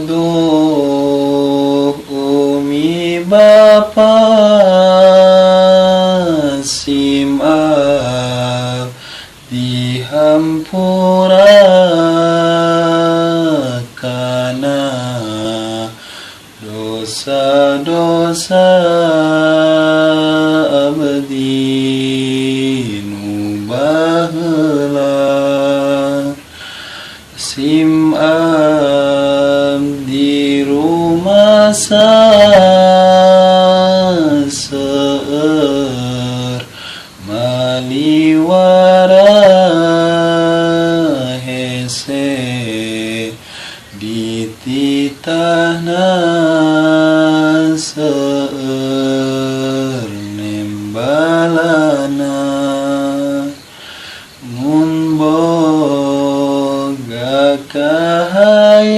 Aduh umi bapa simap dihampura kana dosa-dosa abdi nu baheula simap di rumah seueur maliwara hese dititahna seueur nembalana mun boga kahayang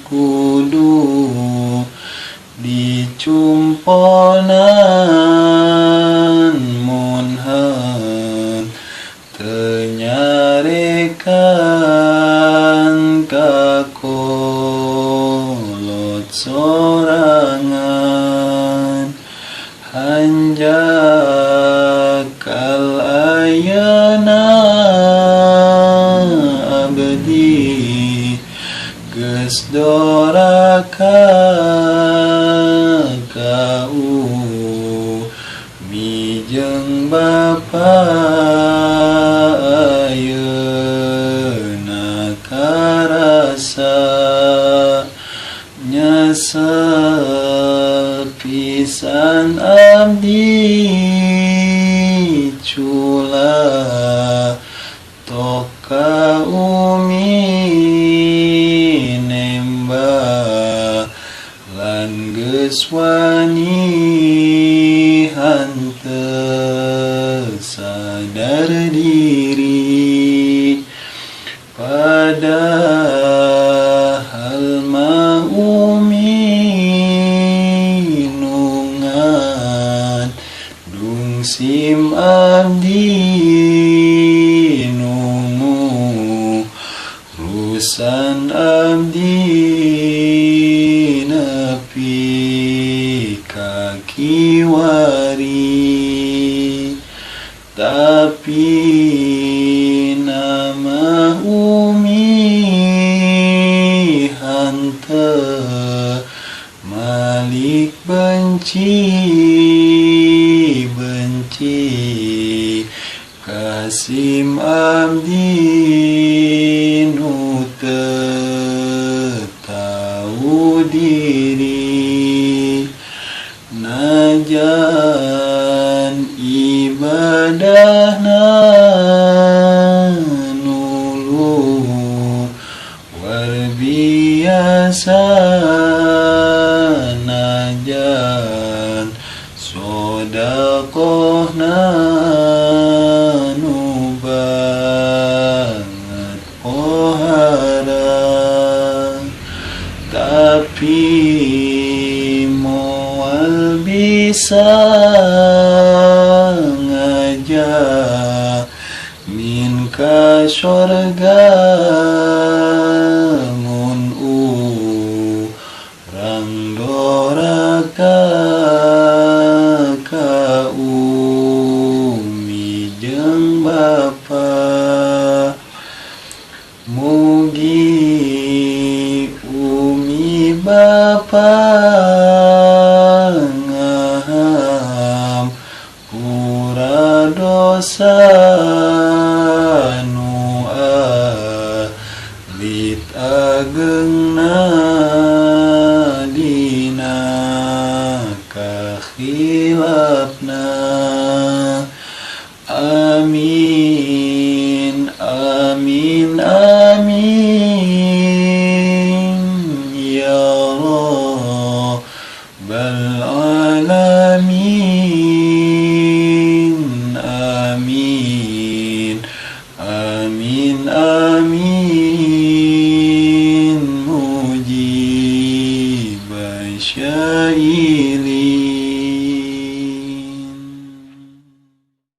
kudu dicumponan mun heun teu nyarekan kakolot sorangan hanjakal ayeuna abdi geus doraka ka umi jeung bapa ayeuna karasa nyesel pisan abdi cula tok ka umi nembak lan geus wani hanteu sadar diri padahal mah umi nungan dung sim abdi nungu rusan abdi nepi ka kiwari tapi nama umi hanteu malik benci kasim abdi nu teu tau diri najan ibadahna nulu luar biasa najan sodakohna nu banget pohara tapi moal bisa ngajak min ka sorga mun urang doraka ka umi jeung bapa mugi umi bapa ngahampura dosa nu alit ageungna dina kakhilafna amin amin amin ya rabbal alamin amin amin amin